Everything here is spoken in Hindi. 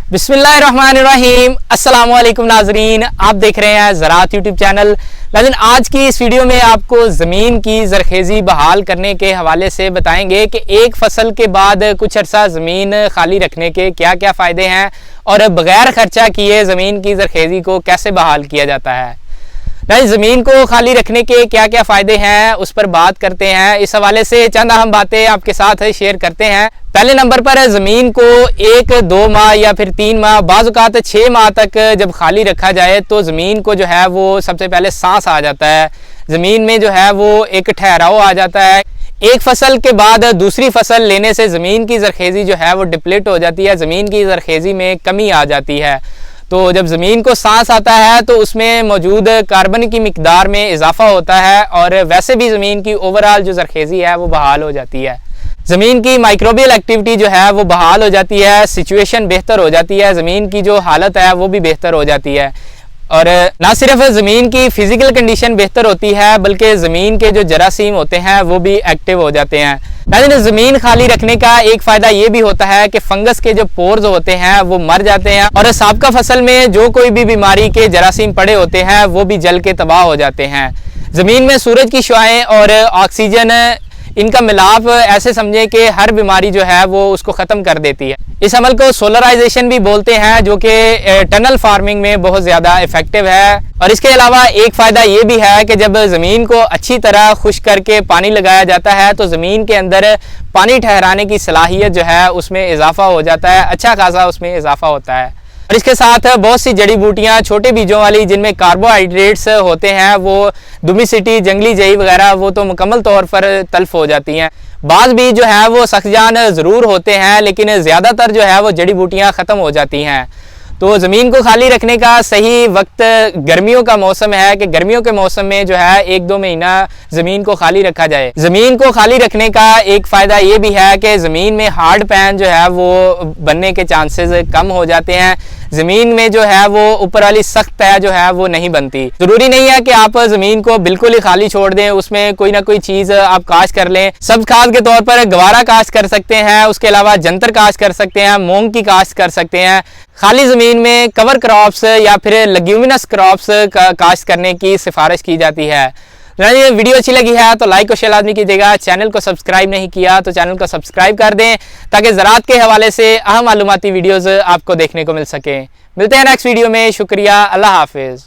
बिस्मिल्लाहिर्रहमानिर्रहीम। अस्सलाम वालेकुम नाजरीन, आप देख रहे हैं ज़राअत यूट्यूब चैनल। लेकिन आज की इस वीडियो में आपको ज़मीन की ज़रखेज़ी बहाल करने के हवाले से बताएंगे कि एक फसल के बाद कुछ अर्सा ज़मीन खाली रखने के क्या क्या फ़ायदे हैं और बग़ैर ख़र्चा किए ज़मीन की ज़रखेज़ी को कैसे बहाल किया जाता है। ज़मीन को खाली रखने के क्या क्या फ़ायदे हैं उस पर बात करते हैं। इस हवाले से चंद अहम बातें आपके साथ शेयर करते हैं। पहले नंबर पर ज़मीन को 1-2 माह या फिर 3 माह, बाज़ औक़ात 6 माह तक जब खाली रखा जाए तो ज़मीन को जो है वो सबसे पहले सांस आ जाता है। ज़मीन में जो है वो एक ठहराव आ जाता है। एक फसल के बाद दूसरी फसल लेने से ज़मीन की ज़रखेज़ी जो है वो डिप्लीट हो जाती है, ज़मीन की ज़रखेज़ी में कमी आ जाती है। तो जब ज़मीन को सांस आता है तो उसमें मौजूद कार्बन की मिकदार में इजाफा होता है और वैसे भी ज़मीन की ओवरऑल जो ज़रखेज़ी है वो बहाल हो जाती है। ज़मीन की माइक्रोबियल एक्टिविटी जो है वो बहाल हो जाती है, सिचुएशन बेहतर हो जाती है, ज़मीन की जो हालत है वो भी बेहतर हो जाती है। और ना सिर्फ ज़मीन की फ़िज़िकल कंडीशन बेहतर होती है बल्कि ज़मीन के जो जरासीम होते हैं वो भी एक्टिव हो जाते हैं। लेकिन ज़मीन खाली रखने का एक फ़ायदा ये भी होता है कि फंगस के जो पोर्स होते हैं वो मर जाते हैं और साबका फसल में जो कोई भी बीमारी के जरासीम पड़े होते हैं वो भी जल के तबाह हो जाते हैं। ज़मीन में सूरज की शुआएं और ऑक्सीजन इनका मिलाप ऐसे समझें कि हर बीमारी जो है वो उसको ख़त्म कर देती है। इस अमल को सोलराइजेशन भी बोलते हैं जो कि टनल फार्मिंग में बहुत ज़्यादा इफ़ेक्टिव है। और इसके अलावा एक फ़ायदा ये भी है कि जब ज़मीन को अच्छी तरह खुश्क करके पानी लगाया जाता है तो ज़मीन के अंदर पानी ठहराने की सलाहियत जो है उसमें इजाफा हो जाता है, अच्छा खासा उसमें इजाफा होता है। और इसके साथ बहुत सी जड़ी बूटियाँ छोटे बीजों वाली जिनमें कार्बोहाइड्रेट्स होते हैं वो दुमिसिटी, जंगली जई वगैरह वो तो मुकम्मल तौर पर तल्फ हो जाती हैं। बाज़ बीज जो है वो सख्तजान ज़रूर होते हैं लेकिन ज़्यादातर जो है वो जड़ी बूटियाँ ख़त्म हो जाती हैं। तो ज़मीन को खाली रखने का सही वक्त गर्मियों का मौसम है कि गर्मियों के मौसम में जो है 1-2 महीना ज़मीन को खाली रखा जाए। ज़मीन को खाली रखने का एक फ़ायदा ये भी है कि ज़मीन में हार्ड पैन जो है वो बनने के चांसेस कम हो जाते हैं। ज़मीन में जो है वो ऊपर वाली सख्त तय जो है वो नहीं बनती। ज़रूरी नहीं है कि आप ज़मीन को बिल्कुल ही खाली छोड़ दें, उसमें कोई ना कोई चीज़ आप काश्त कर लें। सब्ज़ खाद के तौर पर गवारा काश्त कर सकते हैं, उसके अलावा जंतर काश्त कर सकते हैं, मूंग की काश्त कर सकते हैं। खाली ज़मीन में कवर क्रॉप्स या फिर लेग्यूमिनस क्रॉप्स काश्त करने की सिफारिश की जाती है। ये वीडियो अच्छी लगी है तो लाइक और शेयर लाजमी कीजिएगा। चैनल को सब्सक्राइब नहीं किया तो चैनल को सब्सक्राइब कर दें ताकि ज़राअत के हवाले से अहम मालूमाती वीडियोज़ आपको देखने को मिल सके। मिलते हैं नेक्स्ट वीडियो में। शुक्रिया, अल्लाह हाफिज़।